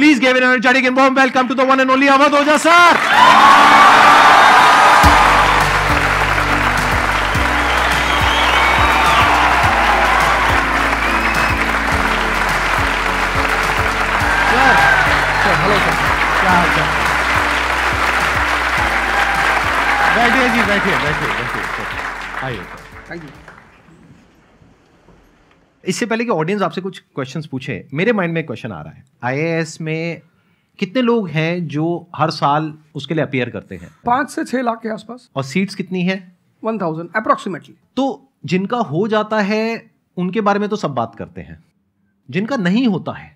Please give an energetic and warm welcome to the one and only Awadh Oja sir. Sir hello sir, क्या हाल चाल? बैठिए जी, बैठिए। आइए। Thank you. इससे पहले कि ऑडियंस आपसे कुछ क्वेश्चंस पूछे, मेरे माइंड में एक क्वेश्चन आ रहा है। आईएएस में कितने लोग हैं जो हर साल उसके लिए अपीयर करते हैं? 5 से 6 लाख के आसपास। और सीट्स कितनी है? 1000 अप्रोक्सीमेटली। तो जिनका हो जाता है उनके बारे में तो सब बात करते हैं, जिनका नहीं होता है,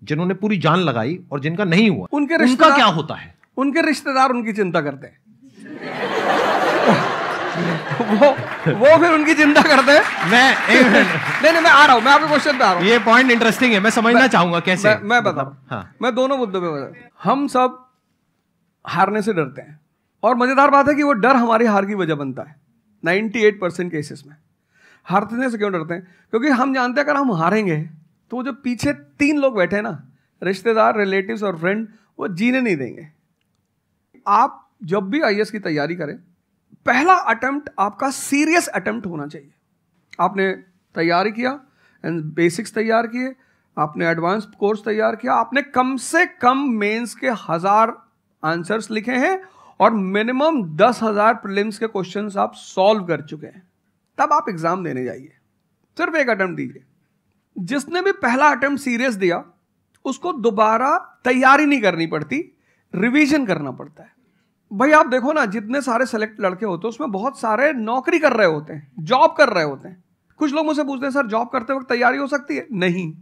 जिन्होंने पूरी जान लगाई और जिनका नहीं हुआ, उनका क्या होता है? उनके रिश्तेदार उनकी चिंता करते हैं। वो फिर उनकी चिंता करते हैं। नहीं मैं आ रहा हूं, मैं आपके क्वेश्चन पे आ रहा हूं। ये पॉइंट इंटरेस्टिंग है, मैं समझना चाहूंगा कैसे। मैं बता रहा हूं। हाँ। मैं दोनों मुद्दों पे बता रहा हूं। हम सब हारने से डरते हैं, और मजेदार बात है कि वो डर हमारी हार की वजह बनता है। 98% केसेस में हारने से क्यों डरते हैं? क्योंकि हम जानते हैं अगर हम हारेंगे तो वो जो पीछे 3 लोग बैठे हैं ना, रिश्तेदार, रिलेटिव्स और फ्रेंड, वो जीने नहीं देंगे। आप जब भी आईएएस की तैयारी करें, पहला अटेम्प्ट आपका सीरियस अटेम्प्ट होना चाहिए। आपने तैयारी किया एंड बेसिक्स तैयार किए, आपने एडवांस कोर्स तैयार किया, आपने कम से कम मेंस के 1000 आंसर्स लिखे हैं और मिनिमम 10,000 प्रीलिम्स के क्वेश्चंस आप सॉल्व कर चुके हैं, तब आप एग्जाम देने जाइए। सिर्फ एक अटेम्प्ट दीजिए। जिसने भी पहला अटेम्प्ट सीरियस दिया उसको दोबारा तैयारी नहीं करनी पड़ती, रिवीजन करना पड़ता है। भाई आप देखो ना, जितने सारे सेलेक्ट लड़के होते हैं उसमें बहुत सारे नौकरी कर रहे होते हैं, जॉब कर रहे होते हैं। कुछ लोग मुझसे पूछते हैं सर जॉब करते वक्त तैयारी हो सकती है? नहीं,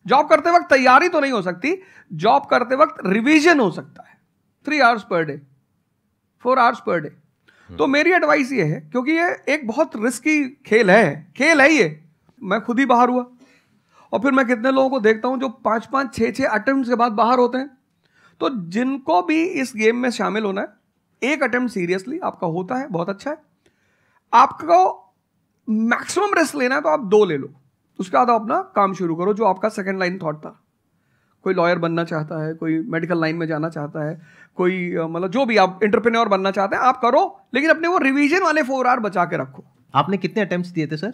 जॉब करते वक्त तैयारी तो नहीं हो सकती, जॉब करते वक्त रिवीजन हो सकता है। 3 hours per day, 4 hours per day. तो मेरी एडवाइस ये है, क्योंकि ये एक बहुत रिस्की खेल है ये। मैं खुद ही बाहर हुआ और फिर मैं कितने लोगों को देखता हूं जो 5-5, 6-6 अटेम्प्ट के बाद बाहर होते हैं। तो जिनको भी इस गेम में शामिल होना है, एक अटेम्प्ट सीरियसली आपका होता है, बहुत अच्छा है। आपको मैक्सिमम रिस्क लेना है तो आप 2 ले लो, उसके बाद अपना काम शुरू करो जो आपका सेकंड लाइन थॉट था। कोई लॉयर बनना चाहता है, कोई मेडिकल लाइन में जाना चाहता है, कोई मतलब जो भी आप एंटरप्रेन्योर बनना चाहते हैं आप करो, लेकिन अपने वो रिवीजन वाले 4 आवर बचा के रखो। आपने कितने अटेम्प्ट्स दिए थे सर?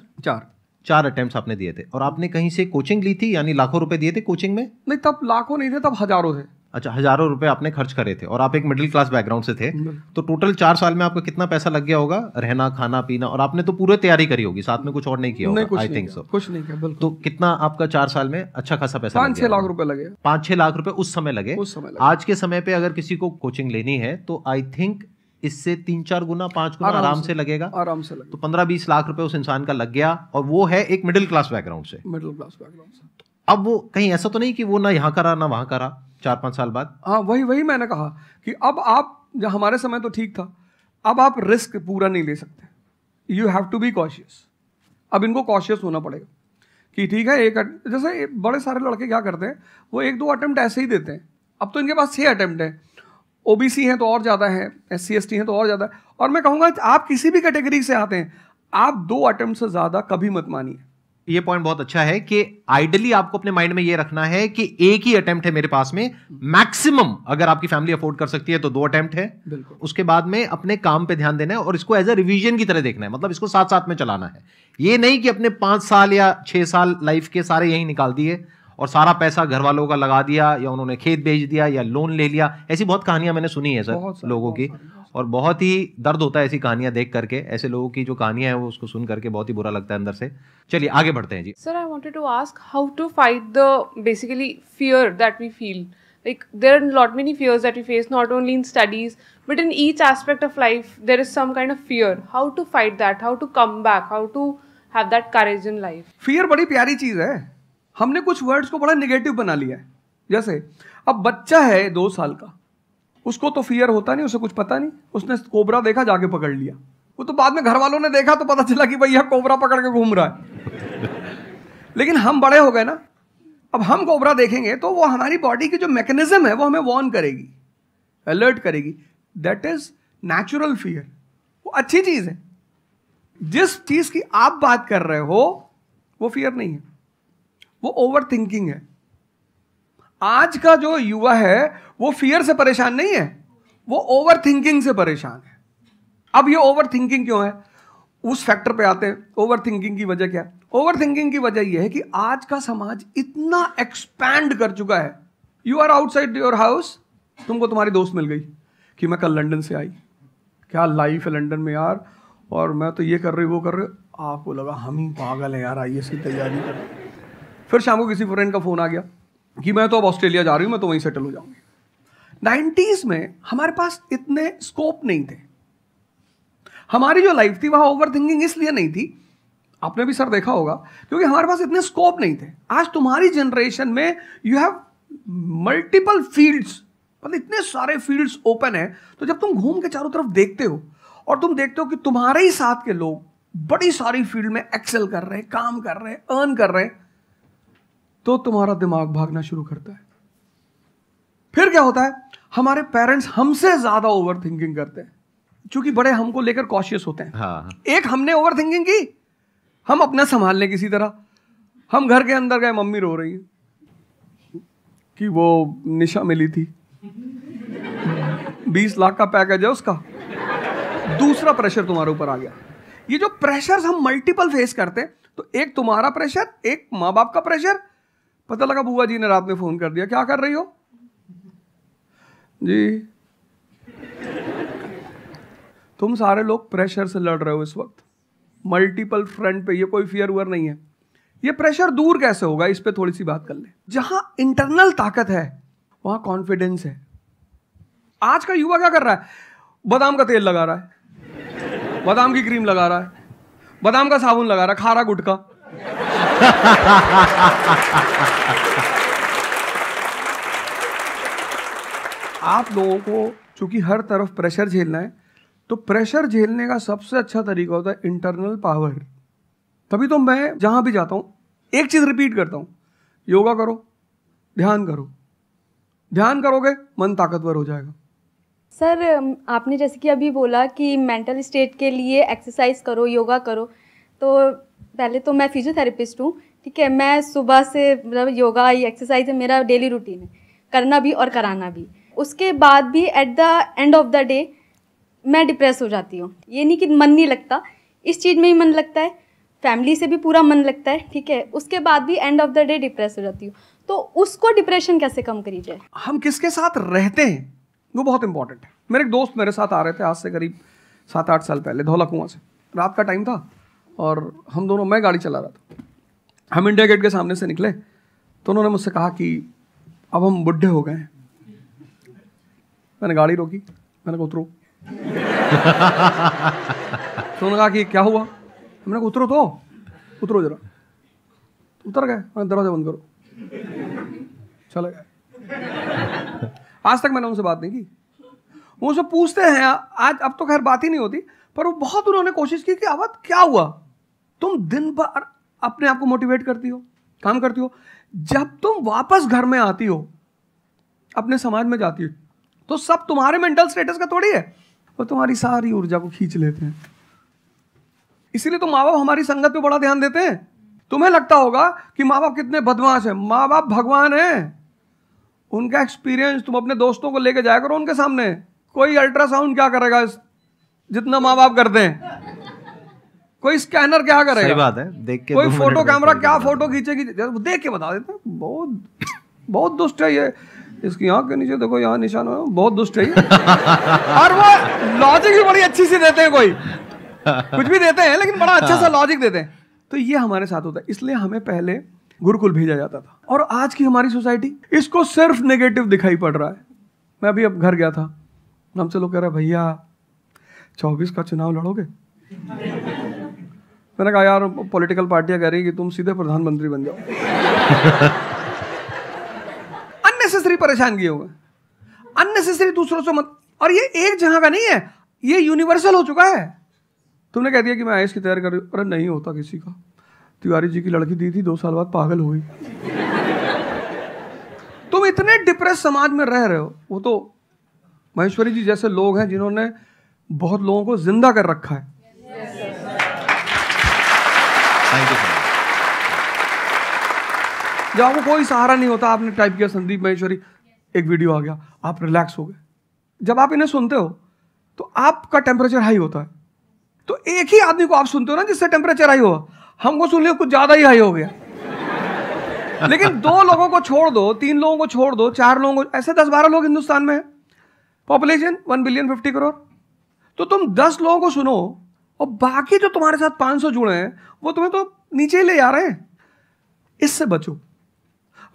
4 अटेम्प्ट्स आपने दिए थे। और आपने कहीं से कोचिंग ली थी, यानी लाखों रुपए दिए थे कोचिंग में? नहीं, तब लाखों नहीं थे, तब हजारों थे। अच्छा, हजारों रुपए आपने खर्च करे थे, और आप एक मिडिल क्लास बैकग्राउंड से थे। तो टोटल 4 साल में आपका कितना पैसा लग गया होगा? रहना, खाना, पीना, और आपने तो पूरी तैयारी करी होगी, साथ में कुछ और नहीं किया होगा? I think so. कुछ नहीं किया, बिल्कुल। तो कितना आपका 4 साल में अच्छा खासा पैसा? 5-6 लाख रुपए लगे। 5-6 लाख रुपए उस समय लगे। आज के समय पे अगर किसी को कोचिंग लेनी है तो आई थिंक इससे 3-4 गुना, 5 गुना आराम से लगेगा। तो 15-20 लाख रुपए उस इंसान का लग गया, और वो है एक मिडिल क्लास बैकग्राउंड से। अब वो कहीं ऐसा तो नहीं कि वो ना यहाँ करा ना वहां करा 4-5 साल बाद? हाँ, वही मैंने कहा कि अब आप, जब हमारे समय तो ठीक था, अब आप रिस्क पूरा नहीं ले सकते। You have to be cautious. अब इनको कॉशियस होना पड़ेगा कि ठीक है, जैसे बड़े सारे लड़के क्या करते हैं, वो 1-2 अटेम्प्ट ऐसे ही देते हैं। अब तो इनके पास 6 अटेम्प्ट है। ओबीसी हैं तो और ज़्यादा है, SC ST हैं तो और ज़्यादा है। और मैं कहूँगा आप किसी भी कैटेगरी से आते हैं, आप 2 अटेम्प्ट से ज़्यादा कभी मत मानिए। ये पॉइंट बहुत अच्छा है कि आइडियली आपको अपने माइंड में ये रखना है कि एक ही अटेम्प्ट है मेरे पास में, मैक्सिमम अगर आपकी फैमिली अफोर्ड कर सकती है तो 2 अटेम्प्ट है। उसके बाद में अपने काम पे ध्यान देना है और इसको एज अ रिवीजन की तरह देखना है, मतलब इसको साथ साथ में चलाना है। ये नहीं कि अपने 5 साल या 6 साल लाइफ के सारे यहीं निकाल दिए और सारा पैसा घर वालों का लगा दिया, या उन्होंने खेत बेच दिया, या लोन ले लिया। ऐसी बहुत कहानियां मैंने सुनी है सर लोगों की, और बहुत ही दर्द होता है ऐसी कहानियां देख करके। ऐसे लोगों की जो कहानियां हैं वो उसको सुन करके बहुत ही बुरा लगता है अंदर से। चलिए आगे बढ़ते हैं जी। Sir, I wanted to ask how to fight the basically fear that we feel. Like there are lot many fears that we face, not only in studies but in each aspect of life. There is some kind of fear. How to fight that? How to come back? How to have that courage in life? Fear बड़ी प्यारी चीज है। हमने कुछ words को बड़ा negative बना लिया है। जैसे अब बच्चा है 2 साल का, उसको तो फियर होता नहीं, उसे कुछ पता नहीं, उसने कोबरा देखा जाके पकड़ लिया। वो तो बाद में घर वालों ने देखा तो पता चला कि भैया कोबरा पकड़ के घूम रहा है। लेकिन हम बड़े हो गए ना, अब हम कोबरा देखेंगे तो वो हमारी बॉडी की जो मैकेनिज्म है वो हमें वार्न करेगी, अलर्ट करेगी। That is natural fear. वो अच्छी चीज है। जिस चीज की आप बात कर रहे हो वो फियर नहीं है, वो ओवर थिंकिंग है। आज का जो युवा है वो फियर से परेशान नहीं है, वो ओवर थिंकिंग से परेशान है। अब ये ओवर थिंकिंग क्यों है, उस फैक्टर पे आते हैं। ओवर थिंकिंग की वजह क्या है? ओवर थिंकिंग की वजह यह है कि आज का समाज इतना एक्सपैंड कर चुका है। You are outside your house, तुमको तुम्हारी दोस्त मिल गई कि मैं कल लंदन से आई, क्या लाइफ है लंदन में यार, और मैं तो ये कर रही वो कर रही। आपको लगा हम ही पागल है यार, IAS की तैयारी कर। फिर शाम को किसी फ्रेंड का फोन आ गया कि मैं तो अब ऑस्ट्रेलिया जा रही हूँ, मैं तो वहीं सेटल हो जाऊंगी। 90s में हमारे पास इतने स्कोप नहीं थे। हमारी जो लाइफ थी वहां ओवर थिंकिंग इसलिए नहीं थी, आपने भी सर देखा होगा, क्योंकि हमारे पास इतने स्कोप नहीं थे। आज तुम्हारी जनरेशन में यू हैव मल्टीपल फील्ड्स, मतलब इतने सारे फील्ड्स ओपन है। तो जब तुम घूम के चारों तरफ देखते हो और तुम देखते हो कि तुम्हारे ही साथ के लोग बड़ी सारी फील्ड में एक्सेल कर रहे हैं, काम कर रहे हैं, अर्न कर रहे हैं, तो तुम्हारा दिमाग भागना शुरू करता है। फिर क्या होता है, हमारे पेरेंट्स हमसे ज्यादा ओवर थिंकिंग करते हैं, क्योंकि बड़े हमको लेकर कॉशियस होते हैं। हाँ। एक हमने ओवर थिंकिंग की, हम अपना संभाल लें किसी तरह। हम घर के अंदर गए, मम्मी रो रही है कि वो निशा मिली थी, 20 लाख का पैकेज है उसका। दूसरा प्रेशर तुम्हारे ऊपर आ गया। ये जो प्रेशर हम मल्टीपल फेस करते हैं, तो एक तुम्हारा प्रेशर, एक माँ बाप का प्रेशर। पता लगा बुआ जी ने रात में फोन कर दिया, क्या कर रही हो जी? तुम सारे लोग प्रेशर से लड़ रहे हो इस वक्त, मल्टीपल फ्रंट पे। ये कोई फियर उयर नहीं है। ये प्रेशर दूर कैसे होगा, इस पे थोड़ी सी बात कर ले। जहां इंटरनल ताकत है वहां कॉन्फिडेंस है। आज का युवा क्या कर रहा है? बादाम का तेल लगा रहा है, बादाम की क्रीम लगा रहा है, बादाम का साबुन लगा रहा है, खा रहा गुटखा। आप लोगों को चूंकि हर तरफ प्रेशर झेलना है, तो प्रेशर झेलने का सबसे अच्छा तरीका होता है इंटरनल पावर। तभी तो मैं जहां भी जाता हूं एक चीज रिपीट करता हूं, योगा करो, ध्यान करो। ध्यान करोगे मन ताकतवर हो जाएगा। सर, आपने जैसे कि अभी बोला कि मेंटल स्टेट के लिए एक्सरसाइज करो, योगा करो। तो पहले तो मैं फिजियोथेरेपिस्ट हूँ, ठीक है। मैं सुबह से मतलब योगा एक्सरसाइज है मेरा डेली रूटीन है, करना भी और कराना भी। उसके बाद भी at the end of the day मैं डिप्रेस हो जाती हूँ। ये नहीं कि मन नहीं लगता, इस चीज़ में ही मन लगता है, फैमिली से भी पूरा मन लगता है, ठीक है। उसके बाद भी end of the day depress हो जाती हूँ। तो उसको डिप्रेशन कैसे कम करी जाए? हम किसके साथ रहते हैं वो बहुत इंपॉर्टेंट है। मेरे एक दोस्त मेरे साथ आ रहे थे आज से करीब 7-8 साल पहले, धौला कुआं से। रात का टाइम था और हम दोनों, मैं गाड़ी चला रहा था, हम इंडिया गेट के सामने से निकले तो उन्होंने मुझसे कहा कि अब हम बुढ़े हो गए हैं। मैंने गाड़ी रोकी, मैंने कहा उतरो। तो उन्होंने कहा कि क्या हुआ? मैंने कहा उतरो, तो उतरो जरा। उतर गए, मैंने दरवाजा बंद करो, चले गए। आज तक मैंने उनसे बात नहीं की। वो उनसे पूछते हैं आज, अब तो खैर बात ही नहीं होती, पर वो बहुत उन्होंने कोशिश की कि अवध क्या हुआ? तुम दिन भर अपने आप को मोटिवेट करती हो, काम करती हो, जब तुम वापस घर में आती हो, अपने समाज में जाती हो, तो सब तुम्हारे मेंटल स्टेटस का थोड़ी है, वो तुम्हारी सारी ऊर्जा को खींच लेते हैं। इसीलिए तो माँ बाप हमारी संगत पे बड़ा ध्यान देते हैं। तुम्हें लगता होगा कि माँ बाप कितने बदमाश हैं, माँ बाप भगवान हैं। उनका एक्सपीरियंस तुम अपने दोस्तों को लेके जाया करो उनके सामने। कोई अल्ट्रासाउंड क्या करेगा जितना माँ बाप करते हैं, कोई स्कैनर क्या करेगा, सही बात है, देख के कोई फोटो कैमरा क्या फोटो खींचेगी, देख के बता देते हैं। बहुत बहुत दुष्ट है ये, इसकी आंख के नीचे देखो यहाँ निशान है, बहुत दुष्ट है ये। और वो लॉजिक भी बड़ी अच्छी सी देते हैं, कोई कुछ भी देते हैं लेकिन बड़ा अच्छा सा लॉजिक देते हैं। तो ये हमारे साथ होता है। इसलिए हमें पहले गुरुकुल भेजा जाता था, और आज की हमारी सोसाइटी इसको सिर्फ नेगेटिव दिखाई पड़ रहा है। मैं अभी अब घर गया था, हमसे लोग कह रहे भैया 24 का चुनाव लड़ोगे? मैंने कहा यार पॉलिटिकल पार्टियां कह रही कि तुम सीधे प्रधानमंत्री बन जाओ। अननेसेसरी परेशान किए हुए, अननेसेसरी दूसरों से मत। और ये एक जहां का नहीं है, ये यूनिवर्सल हो चुका है। तुमने कह दिया कि मैं IAS की तैयारी कर रही हूँ, अरे नहीं होता किसी का। तिवारी जी की लड़की दी थी, 2 साल बाद पागल हो गई। तुम इतने डिप्रेस समाज में रह रहे हो। वो तो महेश्वरी जी जैसे लोग हैं जिन्होंने बहुत लोगों को जिंदा कर रखा है। जब आपको कोई सहारा नहीं होता, आपने टाइप किया संदीप महेश्वरी, एक वीडियो आ गया, आप रिलैक्स हो गए। जब आप इन्हें सुनते हो तो आपका टेम्परेचर हाई होता है। तो एक ही आदमी को आप सुनते हो ना जिससे टेम्परेचर हाई हो, हमको सुन लिया कुछ ज्यादा ही हाई हो गया। लेकिन 2 लोगों को छोड़ दो, 3 लोगों को छोड़ दो, 4 लोगों को, ऐसे 10-12 लोग हिंदुस्तान में है, पॉपुलेशन 1 बिलियन 50 करोड़। तो तुम 10 लोगों को सुनो और बाकी जो तुम्हारे साथ 500 जुड़े हैं वो तुम्हें तो नीचे ही ले जा रहे हैं। इससे बचो,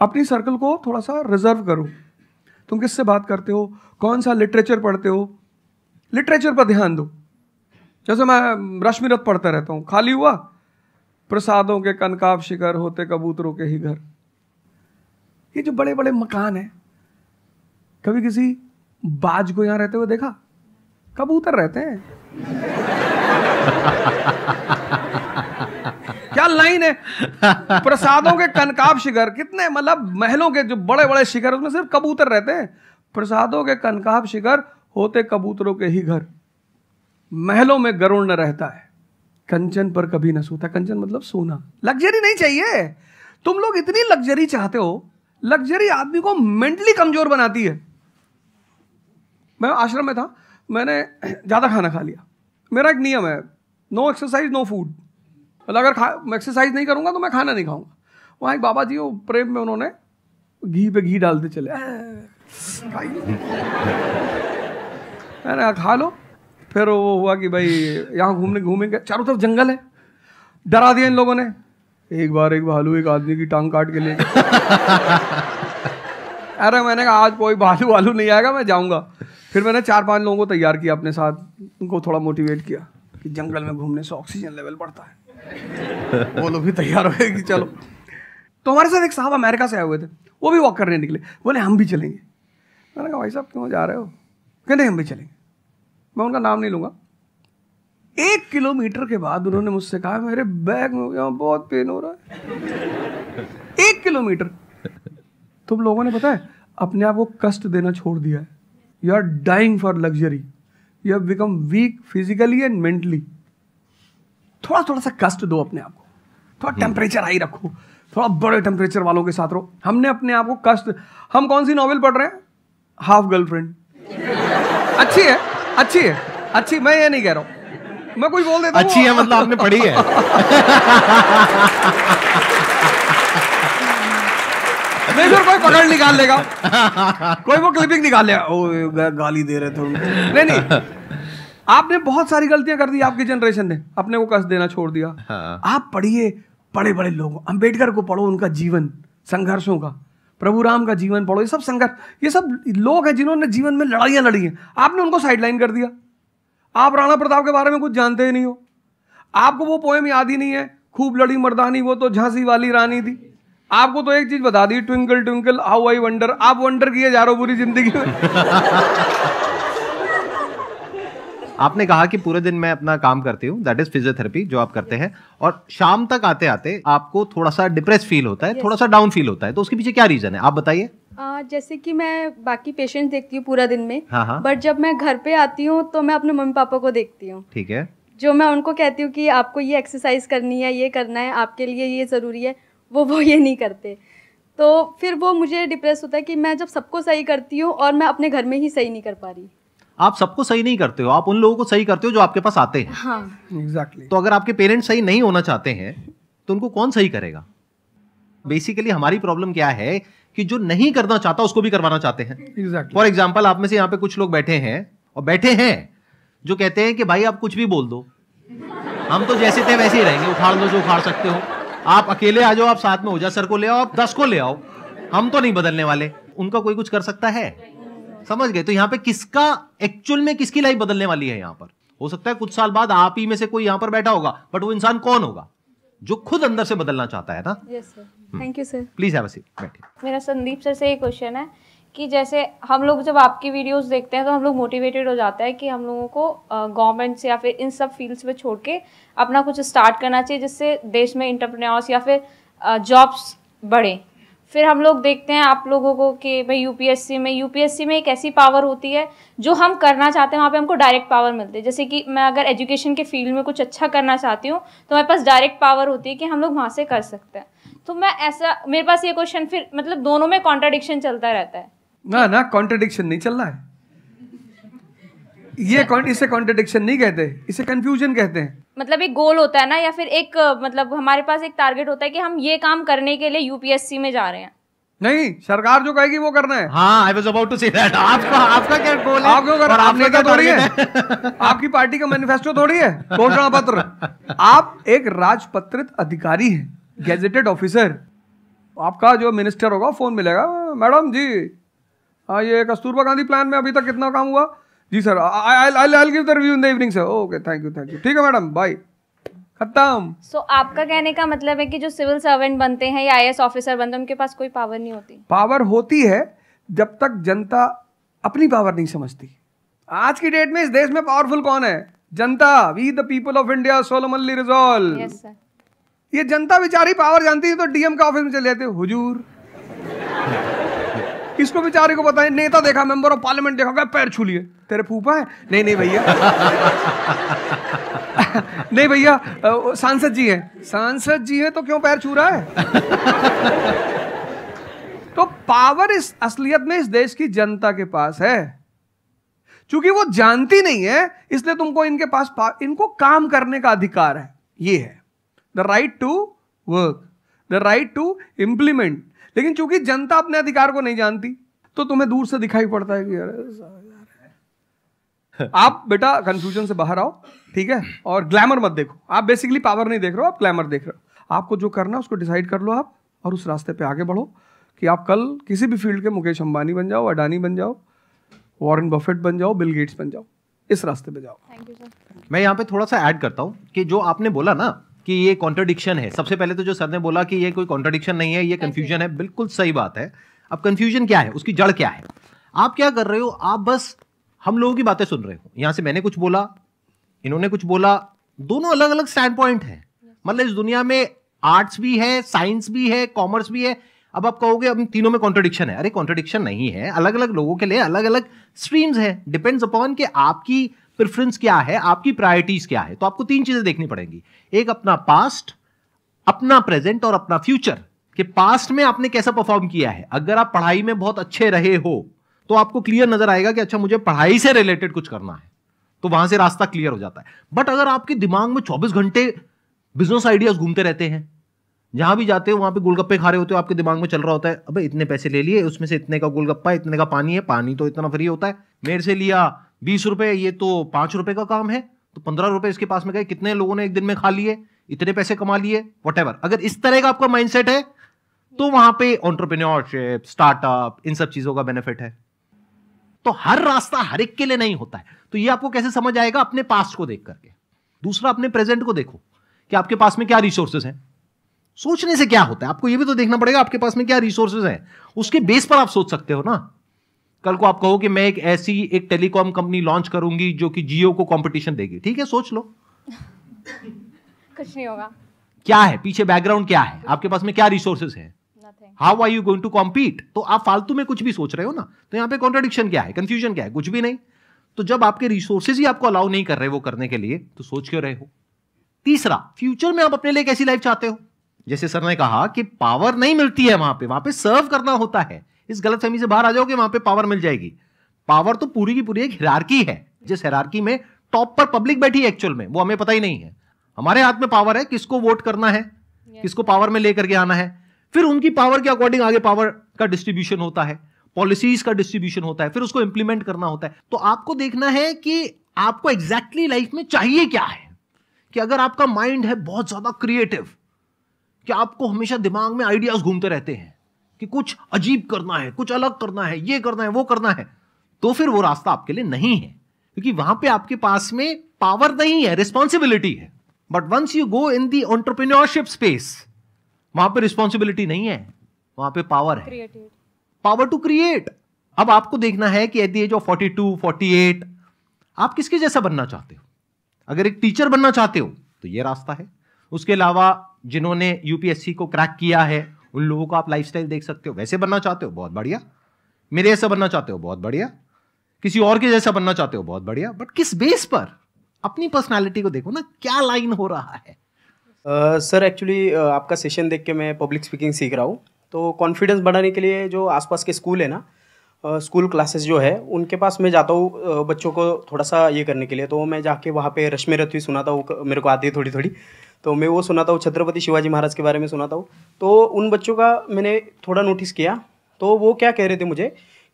अपनी सर्कल को थोड़ा सा रिजर्व करो। तुम किससे बात करते हो, कौन सा लिटरेचर पढ़ते हो, लिटरेचर पर ध्यान दो। जैसे मैं रश्मिरथ पढ़ता रहता हूँ, खाली हुआ प्रसादों के कनकाब शिखर होते कबूतरों के ही घर। ये जो बड़े बड़े मकान हैं, कभी किसी बाज को यहां रहते हुए देखा? कबूतर रहते हैं। क्या लाइन है, प्रसादों के कनकाब शिखर, कितने मतलब महलों के जो बड़े बड़े शिखर, उसमें सिर्फ कबूतर रहते हैं। प्रसादों के कनकाब शिखर होते कबूतरों के ही घर, महलों में गरुड़ न रहता है, कंचन पर कभी न सोता। कंचन मतलब सोना। लग्जरी नहीं चाहिए। तुम लोग इतनी लग्जरी चाहते हो, लग्जरी आदमी को मेंटली कमजोर बनाती है। मैं आश्रम में था, मैंने ज्यादा खाना खा लिया। मेरा एक नियम है, नो एक्सरसाइज नो फूड। मतलब अगर मैं एक्सरसाइज नहीं करूंगा तो मैं खाना नहीं खाऊंगा। वहां एक बाबा जी, वो प्रेम में उन्होंने घी पे घी डालते चले, मैंने खा लो। फिर वो हुआ कि भाई यहाँ घूमेंगे, चारों तरफ जंगल है, डरा दिया इन लोगों ने। एक बार एक भालू एक आदमी की टांग काट के ले गया। अरे मैंने कहा आज कोई भालू नहीं आएगा, मैं जाऊंगा। फिर मैंने 4-5 लोगों को तैयार किया अपने साथ, उनको थोड़ा मोटिवेट किया कि जंगल में घूमने से ऑक्सीजन लेवल बढ़ता है। वो लोग भी तैयार हो गए कि चलो। तो हमारे साथ एक साहब अमेरिका से आए हुए थे, वो भी वॉक करने निकले, बोले हम भी चलेंगे। मैंने कहा भाई साहब क्यों जा रहे हो? कहते हम भी चलेंगे। मैं उनका नाम नहीं लूंगा। 1 किलोमीटर के बाद उन्होंने मुझसे कहा मेरे बैग में यहाँ बहुत पेन हो रहा है। 1 किलोमीटर। तुम लोगों ने पता है अपने आप को कष्ट देना छोड़ दिया है। You are dying for luxury, you have become weak physically and mentally. थोड़ा थोड़ा सा कष्ट दो अपने आप को, थोड़ा टेम्परेचर हाई रखो, थोड़ा बड़े टेम्परेचर वालों के साथ रहो। हमने अपने आप को कष्ट, हम कौन सी नॉवेल पढ़ रहे हैं? Half girlfriend. अच्छी है, अच्छी है, अच्छी, मैं ये नहीं कह रहा हूं, मैं कुछ बोल देता हूं। अच्छी है मतलब आपने पढ़ी है। नहीं फिर कोई पकड़ निकाल लेगा, कोई वो क्लिपिंग निकाल लेगा, ओ गाली दे रहे थे। नहीं, आपने बहुत सारी गलतियां कर दी। आपकी जनरेशन ने अपने को कष्ट देना छोड़ दिया। हाँ। आप पढ़िए बड़े बड़े लोगों, अंबेडकर को पढ़ो, उनका जीवन संघर्षों का, प्रभु राम का जीवन पढ़ो। ये सब संघर्ष, ये सब लोग हैं जिन्होंने जीवन में लड़ाइयां लड़ी हैं। आपने उनको साइडलाइन कर दिया। आप राणा प्रताप के बारे में कुछ जानते ही नहीं हो। आपको वो पोएम याद ही नहीं है, खूब लड़ी मर्दानी वो तो झांसी वाली रानी थी। आपको तो एक चीज बता दी, twinkle twinkle how I wonder. आप वंडर किए जा रहे हो पूरी जिंदगी में। आपने कहा कि पूरे दिन मैं अपना काम करती हूँ, दैट इज फिजियोथेरेपी जो आप करते हैं, और शाम तक आते आते आपको थोड़ा सा डिप्रेस फील होता है, थोड़ा सा डाउन फील होता है, तो उसके पीछे क्या रीजन है आप बताइए। जैसे कि मैं बाकी पेशेंट देखती हूँ पूरा दिन में, हाँ। बट जब मैं घर पे आती हूँ तो मैं अपने मम्मी पापा को देखती हूँ। ठीक है। जो मैं उनको कहती हूँ कि आपको ये एक्सरसाइज करनी है, ये करना है, आपके लिए ये ज़रूरी है, वो ये नहीं करते। तो फिर वो मुझे डिप्रेस होता है कि मैं जब सबको सही करती हूँ और मैं अपने घर में ही सही नहीं कर पा रही। आप सबको सही नहीं करते हो, आप उन लोगों को सही करते हो जो आपके पास आते हैं। हाँ एग्जैक्टली। तो अगर आपके पेरेंट्स सही नहीं होना चाहते हैं तो उनको कौन सही करेगा? बेसिकली हमारी प्रॉब्लम क्या है कि जो नहीं करना चाहता उसको भी करवाना चाहते हैं। एग्जैक्टली। फॉर एग्जाम्पल आप में से यहाँ पे कुछ लोग बैठे हैं और बैठे हैं जो कहते हैं कि भाई आप कुछ भी बोल दो, हम तो जैसे थे वैसे ही रहेंगे, उखाड़ लो जो उखाड़ सकते हो, आप अकेले आ जाओ, आप साथ में हो जा, सर को ले आओ, आप 10 को ले आओ, हम तो नहीं बदलने वाले। उनका कोई कुछ कर सकता है? समझ गए? तो यहाँ पे किसका एक्चुअल में किसकी लाइफ बदलने वाली है? यहाँ पर हो सकता है कुछ साल बाद आप ही में से कोई यहाँ पर बैठा होगा, बट वो इंसान कौन होगा? जो खुद अंदर से बदलना चाहता है ना। Yes sir, thank you sir. Please have a seat, बैठिए। मेरा संदीप सर से ये क्वेश्चन है कि जैसे हम लोग जब आपकी वीडियोस देखते हैं तो हम लोग मोटिवेटेड हो जाता है कि हम लोगों को गवर्नमेंट से या फिर इन सब फील्ड्स में छोड़ के अपना कुछ स्टार्ट करना चाहिए जिससे देश में एंटरप्रेन्योर्स या फिर जॉब्स बढ़े। फिर हम लोग देखते हैं आप लोगों को कि भाई यूपीएससी में एक ऐसी पावर होती है जो हम करना चाहते हैं वहाँ पे हमको डायरेक्ट पावर मिलती है। जैसे कि मैं अगर एजुकेशन के फील्ड में कुछ अच्छा करना चाहती हूँ तो मेरे पास डायरेक्ट पावर होती है कि हम लोग वहाँ से कर सकते हैं। तो मेरे पास ये क्वेश्चन फिर मतलब दोनों में कॉन्ट्राडिक्शन चलता रहता है। ना कॉन्ट्राडिक्शन नहीं चल रहा है, इसे कॉन्ट्राडिक्शन नहीं कहते, इसे कंफ्यूजन कहते हैं। मतलब एक गोल होता है ना, या फिर एक मतलब हमारे पास एक टारगेट होता है कि हम ये काम करने के लिए यूपीएससी में जा रहे हैं। नहीं, सरकार जो कहेगी वो करना है। हाँ, I was about to say that. आपका क्या गोल है? आप क्यों कर, आप नेता थोड़ी है, आपकी पार्टी का मैनिफेस्टो थोड़ी है, घोषणा पत्र। आप एक राजपत्रित अधिकारी हैं, गैजेटेड ऑफिसर। आपका जो मिनिस्टर होगा फोन मिलेगा, मैडम जी ये कस्तूरबा गांधी प्लान में अभी तक कितना काम हुआ? जी sir, I give the review in the evening sir. Okay, thank you. ठीक है मैडम, बाय, खत्म। सो आपका कहने का मतलब है कि जो सिविल सर्वेंट बनते हैं या आईएएस ऑफिसर बनते हैं उनके पास कोई पावर नहीं होती? पावर होती है जब तक जनता अपनी पावर नहीं समझती। आज की डेट में इस देश में पावरफुल कौन है? जनता। We the people of India solemnly resolve. Yes sir. ये जनता बेचारी पावर जानती है तो डीएम का ऑफिस में चले जाते, हुजूर। इसको बेचारे को पता है, नेता देखा, मेंबर ऑफ पार्लियामेंट देखा, क्या पैर छू लिए, तेरे फूफा है? नहीं भैया नहीं भैया, सांसद जी हैं। सांसद जी हैं तो क्यों पैर छू रहा है? तो पावर इस असलियत में इस देश की जनता के पास है। चूंकि वो जानती नहीं है इसलिए तुमको इनके पास इनको काम करने का अधिकार है। ये है the right to work, the right to implement. लेकिन चूंकि जनता अपने अधिकार को नहीं जानती तो तुम्हें दूर से दिखाई पड़ता है कि यार आप बेटा कंफ्यूजन से बाहर आओ, ठीक है? और ग्लैमर मत देखो। आप बेसिकली पावर नहीं देख रहे हो, आप ग्लैमर देख रहे हो। आपको जो करना है उसको डिसाइड कर लो आप, और उस रास्ते पे आगे बढ़ो कि आप कल किसी भी फील्ड के मुकेश अंबानी बन जाओ, अडानी बन जाओ, वॉरेन बफेट बन जाओ, बिल गेट्स बन जाओ। इस रास्ते पे जाओ। Thank you sir. मैं यहाँ पे थोड़ा सा ऐड करता हूँ कि जो आपने बोला ना कि ये कॉन्ट्रडिक्शन है, सबसे पहले तो जो सर ने बोला कि ये कोई कॉन्ट्रडिक्शन नहीं है, ये कंफ्यूजन है, बिल्कुल सही बात है। अब कंफ्यूजन क्या है, उसकी जड़ क्या है? आप क्या कर रहे हो, आप बस हम लोगों की बातें सुन रहे हो। यहां से मैंने कुछ बोला, इन्होंने कुछ बोला, दोनों अलग अलग स्टैंड पॉइंट है। मतलब इस दुनिया में आर्ट्स भी है, साइंस भी है, कॉमर्स भी है। अब आप कहोगे अब तीनों में कॉन्ट्रडिक्शन है। अरे कॉन्ट्रडिक्शन नहीं है, अलग अलग लोगों के लिए अलग अलग स्ट्रीम्स है। डिपेंड्स अपॉन कि आपकी प्रेफरेंस क्या है, आपकी प्रायोरिटीज क्या है। तो आपको तीन चीजें देखनी पड़ेंगी, एक अपना पास्ट, अपना प्रेजेंट और अपना फ्यूचर। कि पास्ट में आपने कैसा परफॉर्म किया है। अगर आप पढ़ाई में बहुत अच्छे रहे हो तो आपको क्लियर नजर आएगा कि अच्छा मुझे पढ़ाई से रिलेटेड कुछ करना है, तो वहां से रास्ता क्लियर हो जाता है। बट अगर आपके दिमाग में 24 घंटे बिजनेस आइडियाज घूमते रहते हैं, जहां भी जाते हो वहां पे गोलगप्पे खा रहे होते हो, आपके दिमाग में चल रहा होता है अबे इतने पैसे ले लिए, उसमें से इतने का गोलगप्पा, इतने का पानी है, पानी तो इतना फ्री होता है, मेरे से लिया 20 रुपए, ये तो 5 रुपए का काम है, तो 15 रुपए इसके पास में गए, कितने लोगों ने एक दिन में खा लिए, इतने पैसे कमा लिए, व्हाटएवर। अगर इस तरह का आपका माइंडसेट है तो वहां पे एंटरप्रेन्योरशिप, स्टार्टअप, इन सब चीजों का बेनिफिट है। तो हर रास्ता हर एक के लिए नहीं होता है। तो ये आपको कैसे समझ आएगा? अपने पास्ट को देख करके। दूसरा, अपने प्रेजेंट को देखो कि आपके पास में क्या रिसोर्सेज हैं। सोचने से क्या होता है, आपको ये भी तो देखना पड़ेगा आपके पास में क्या रिसोर्सेज हैं। उसके बेस पर आप सोच सकते हो ना। कल को आप कहो कि मैं एक टेलीकॉम कंपनी लॉन्च करूंगी जो कि जियो को कंपटीशन देगी, ठीक है, सोच लो। कुछ नहीं होगा। क्या है पीछे, बैकग्राउंड क्या है, आपके पास में क्या रिसोर्सेज है, how are you going to compete. तो आप फालतू में कुछ भी सोच रहे हो ना। तो यहां पे कॉन्ट्रडिक्शन क्या है, कंफ्यूजन क्या है? कुछ भी नहीं। तो जब आपके रिसोर्सेज ही आपको अलाउ नहीं कर रहे वो करने के लिए, तो सोच क्यों रहे हो? तीसरा, फ्यूचर में आप अपने लिए कैसी लाइफ चाहते हो। जैसे सर ने कहा कि पावर नहीं मिलती है वहां पे सर्व करना होता है। इस गलतफहमी से बाहर आ जाओ कि वहां पे पावर मिल जाएगी। पावर तो पूरी की पूरी एक हिरार्की है, जिस हिरार्की में टॉप पर पब्लिक बैठी है एक्चुअल में, वो हमें पता ही नहीं है। हमारे हाथ में पावर है, किसको वोट करना है, किसको पावर में लेकर के आना है। फिर उनकी पावर के अकॉर्डिंग आगे पावर का डिस्ट्रीब्यूशन होता है, पॉलिसीज का डिस्ट्रीब्यूशन होता है, फिर उसको इंप्लीमेंट करना होता है। तो आपको देखना है कि आपको एग्जैक्टली लाइफ में चाहिए क्या है। कि अगर आपका माइंड है बहुत ज्यादा क्रिएटिव, कि आपको हमेशा दिमाग में आइडियाज घूमते रहते हैं कि कुछ अजीब करना है, कुछ अलग करना है, ये करना है, वो करना है, तो फिर वो रास्ता आपके लिए नहीं है। क्योंकि वहां पे आपके पास में पावर नहीं है, रिस्पॉन्सिबिलिटी है। But once you go in the entrepreneurship space, वहां पे रिस्पॉन्सिबिलिटी नहीं है, वहां पे पावर है, पावर टू क्रिएट। अब आपको देखना है कि एट द एज ऑफ 42, 48 आप किसके जैसा बनना चाहते हो। अगर एक टीचर बनना चाहते हो तो ये रास्ता है। उसके अलावा जिन्होंने यूपीएससी को क्रैक किया है उन लोगों का आप लाइफस्टाइल देख सकते हो। वैसे बनना चाहते हो, बहुत बढ़िया। मेरे जैसा बनना चाहते हो, बहुत बढ़िया। किसी और के जैसा बनना चाहते हो, बहुत बढ़िया। बट किस बेस पर? अपनी पर्सनालिटी को देखो ना, क्या लाइन हो रहा है। सर एक्चुअली आपका सेशन देख के मैं पब्लिक स्पीकिंग सीख रहा हूँ। तो कॉन्फिडेंस बढ़ाने के लिए जो आसपास के स्कूल है ना, स्कूल क्लासेस जो है उनके पास मैं जाता हूँ बच्चों को थोड़ा सा ये करने के लिए। तो मैं जाके वहाँ पे रश्मि रथी सुनाता हूँ, मेरे को आती है थोड़ी थोड़ी, तो मैं वो सुनाता हूँ। छत्रपति शिवाजी महाराज के बारे में सुनाता हूँ। तो उन बच्चों का मैंने थोड़ा नोटिस किया, तो वो क्या कह रहे थे मुझे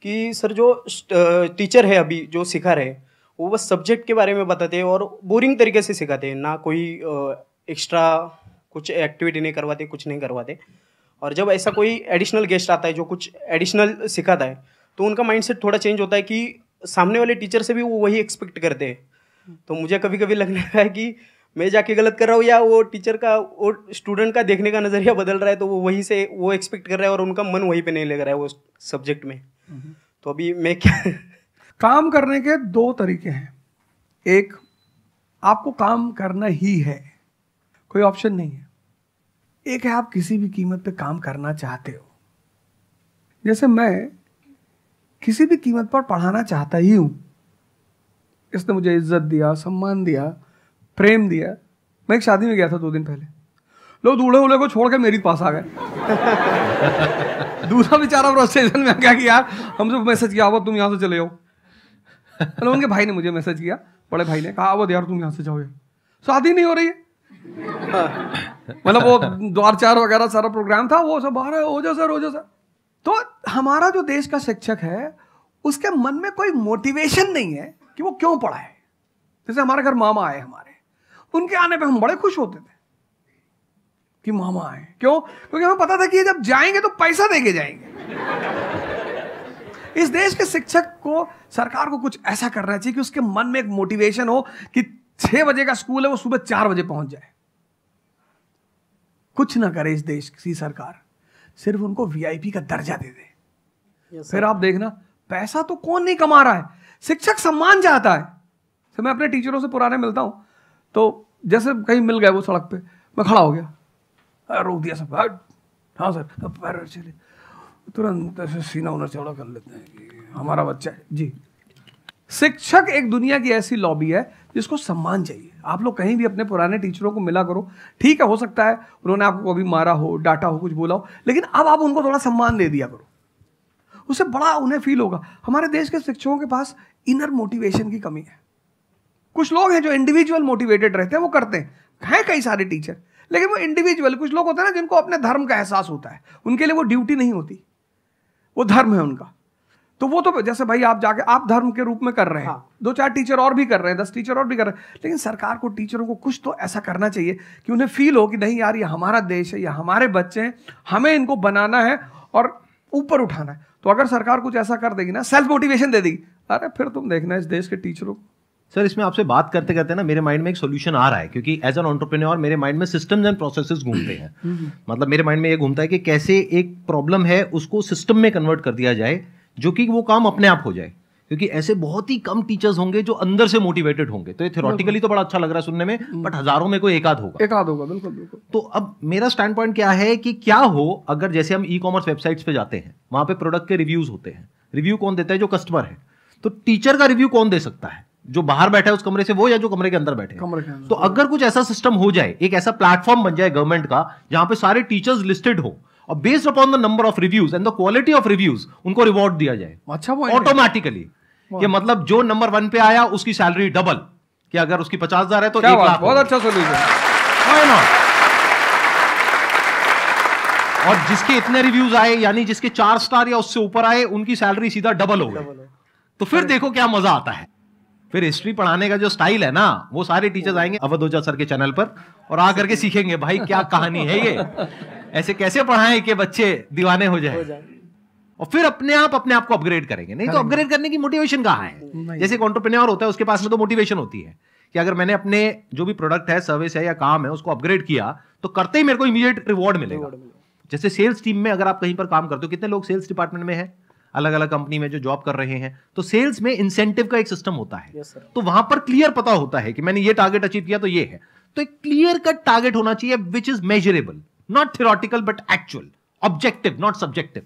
कि सर जो टीचर है अभी जो सिखा रहे वो बस सब्जेक्ट के बारे में बताते हैं और बोरिंग तरीके से सिखाते हैं, ना कोई एक्स्ट्रा कुछ एक्टिविटी नहीं करवाते, कुछ नहीं करवाते। और जब ऐसा कोई एडिशनल गेस्ट आता है जो कुछ एडिशनल सिखाता है तो उनका माइंडसेट थोड़ा चेंज होता है कि सामने वाले टीचर से भी वो वही एक्सपेक्ट करते हैं। तो मुझे कभी कभी लगने लगा है कि मैं जाके गलत कर रहा हूँ या वो टीचर का, वो स्टूडेंट का देखने का नज़रिया बदल रहा है, तो वो वहीं से वो एक्सपेक्ट कर रहा है और उनका मन वहीं पे नहीं लग रहा है वो सब्जेक्ट में। तो अभी मैं क्या काम करने के दो तरीके हैं। एक, आपको काम करना ही है, कोई ऑप्शन नहीं है। एक है आप किसी भी कीमत पे काम करना चाहते हो। जैसे मैं किसी भी कीमत पर पढ़ाना चाहता ही हूं। इसने मुझे इज्जत दिया, सम्मान दिया, प्रेम दिया। मैं एक शादी में गया था 2 दिन पहले, लोग दूल्हे उल्हे को छोड़ के मेरे पास आ गए। दूसरा बेचारा फ्रस्ट्रेशन में आ गया कि यार हमसे मैसेज किया हुआ तुम यहाँ से चले जाओ। तो उनके भाई ने मुझे मैसेज किया, बड़े भाई ने कहा वो यार तुम यहाँ से जाओ, शादी नहीं हो रही है। मतलब वो द्वार चार वगैरह सारा प्रोग्राम था, वो सब बाहर हो जाओ सर। तो हमारा जो देश का शिक्षक है उसके मन में कोई मोटिवेशन नहीं है कि वो क्यों पढ़ाए। जैसे हमारे घर मामा आए, हमारे उनके आने पे हम बड़े खुश होते थे कि मामा आए। क्यों? क्योंकि हमें पता था कि जब जाएंगे तो पैसा देके जाएंगे। इस देश के शिक्षक को, सरकार को कुछ ऐसा करना चाहिए कि उसके मन में एक मोटिवेशन हो कि 6 बजे का स्कूल है, वो सुबह 4 बजे पहुंच जाए। कुछ ना करे इस देश की सरकार, सिर्फ उनको वीआईपी का दर्जा दे दे। फिर आप देखना, पैसा तो कौन नहीं कमा रहा है, शिक्षक सम्मान चाहता है। तो मैं अपने टीचरों से पुराने मिलता हूं, तो जैसे कहीं मिल गए वो सड़क पे, मैं खड़ा हो गया, रोक दिया सब, हाँ सर, पैर चले, तुरंत ऐसे सीना उन्हें चौड़ा कर लेते हैं कि हमारा बच्चा है जी। शिक्षक एक दुनिया की ऐसी लॉबी है जिसको सम्मान चाहिए। आप लोग कहीं भी अपने पुराने टीचरों को मिला करो, ठीक है, हो सकता है उन्होंने आपको कभी मारा हो, डांटा हो, कुछ बोला हो, लेकिन अब आप उनको थोड़ा सम्मान दे दिया करो, उससे बड़ा उन्हें फील होगा। हमारे देश के शिक्षकों के पास इनर मोटिवेशन की कमी है। कुछ लोग हैं जो इंडिविजुअल मोटिवेटेड रहते हैं, वो करते हैं कई सारे टीचर, लेकिन वो इंडिविजुअल। कुछ लोग होते हैं ना जिनको अपने धर्म का एहसास होता है, उनके लिए वो ड्यूटी नहीं होती, वो धर्म है उनका। तो वो तो जैसे भाई आप जाके आप धर्म के रूप में कर रहे हैं, हाँ। 2-4 टीचर और भी कर रहे हैं, 10 टीचर और भी कर रहे हैं, लेकिन सरकार को, टीचरों को कुछ तो ऐसा करना चाहिए कि उन्हें फील हो कि नहीं यार ये हमारा देश है, ये हमारे बच्चे हैं, हमें इनको बनाना है और ऊपर उठाना है। तो अगर सरकार कुछ ऐसा कर देगी ना, सेल्फ मोटिवेशन दे देगी, अरे फिर तुम देखना इस देश के टीचरों को। सर इसमें आपसे बात करते करते ना मेरे माइंड में एक सॉल्यूशन आ रहा है, क्योंकि एज एन एंटरप्रेन्योर मेरे माइंड में सिस्टम्स एंड प्रोसेसेस घूमते हैं। मतलब मेरे माइंड में ये घूमता है कि कैसे एक प्रॉब्लम है उसको सिस्टम में कन्वर्ट कर दिया जाए, जो कि वो काम अपने आप हो जाए। क्योंकि ऐसे बहुत ही कम टीचर्स होंगे जो अंदर से मोटिवेटेड होंगे। तो ये थ्योरेटिकली तो बड़ा अच्छा लग रहा है सुनने में, बट हजारों में कोई एक आध होगा। बिल्कुल। तो अब मेरा स्टैंड पॉइंट क्या है कि क्या हो अगर जैसे हम ई-कॉमर्स वेबसाइट्स पे जाते हैं, वहां पे प्रोडक्ट के रिव्यूज होते हैं। रिव्यू कौन देता है? जो कस्टमर है। तो टीचर का रिव्यू कौन दे सकता है? जो बाहर बैठा है उस कमरे से, वो, या जो कमरे के अंदर बैठे हैं। तो अगर कुछ ऐसा सिस्टम हो जाए, एक ऐसा प्लेटफॉर्म बन जाए गवर्नमेंट का जहां पे सारे टीचर्स लिस्टेड हो और based upon the number of reviews and the quality of reviews उनको रिवॉर्ड दिया जाए ऑटोमेटिकली। कि मतलब जो नंबर 1 पे आया उसकी सैलरी डबल, कि अगर उसकी 50,000 है तो 1 लाख। बहुत अच्छा सोल्यूशन। और जिसके इतने रिव्यूज आए, यानी जिसके 4 स्टार या उससे ऊपर आए, उनकी सैलरी सीधा डबल हो गई। तो फिर देखो क्या मजा आता है। फिर हिस्ट्री पढ़ाने का जो स्टाइल है ना, वो सारे टीचर्स आएंगे अवध ओझा सर के चैनल पर और आ करके सीखेंगे भाई क्या कहानी है ये, ऐसे कैसे पढ़ाएं कि बच्चे दीवाने हो जाए। और फिर अपने आप को अपग्रेड करेंगे। नहीं तो अपग्रेड करने की मोटिवेशन कहाँ है? जैसे एक एंटरप्रेन्योर होता है, उसके पास में तो मोटिवेशन होती है कि अगर मैंने अपने जो भी प्रोडक्ट है, सर्विस है या काम है, उसको अपग्रेड किया तो करते ही मेरे को इमीडिएट रिवॉर्ड मिलेगा। जैसे सेल्स टीम में अगर आप कहीं पर काम करते हो, कितने लोग सेल्स डिपार्टमेंट में है, अलग अलग कंपनी में जो जॉब कर रहे हैं, तो सेल्स में इंसेंटिव का एक सिस्टम होता है। तो वहां पर क्लियर पता होता है कि मैंने ये टारगेट अचीव किया तो ये है। तो एक क्लियर कट टारगेट होना चाहिए which is measurable, not theoretical but actual, objective not subjective,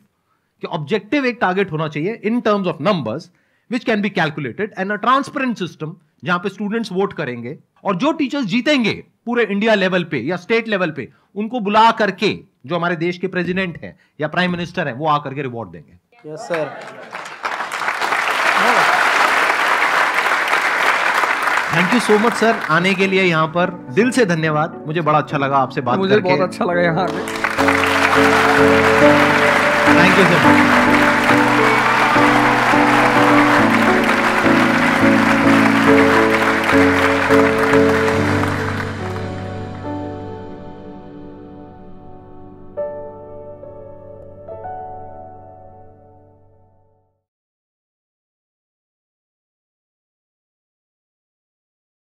कि ऑब्जेक्टिव एक टारगेट होना चाहिए in terms of numbers which can be calculated and a transparent system जहां पे स्टूडेंट्स वोट करेंगे और जो टीचर्स जीतेंगे पूरे इंडिया लेवल पे या स्टेट लेवल पे उनको बुला करके जो हमारे देश के प्रेसिडेंट हैं या प्राइम मिनिस्टर हैं वो आकर के रिवॉर्ड देंगे। Yes sir. Thank you so much sir आने के लिए यहाँ पर, दिल से धन्यवाद। मुझे बड़ा अच्छा लगा आपसे बात करके। मुझे बहुत अच्छा लगा यहाँ आके। Thank you so much.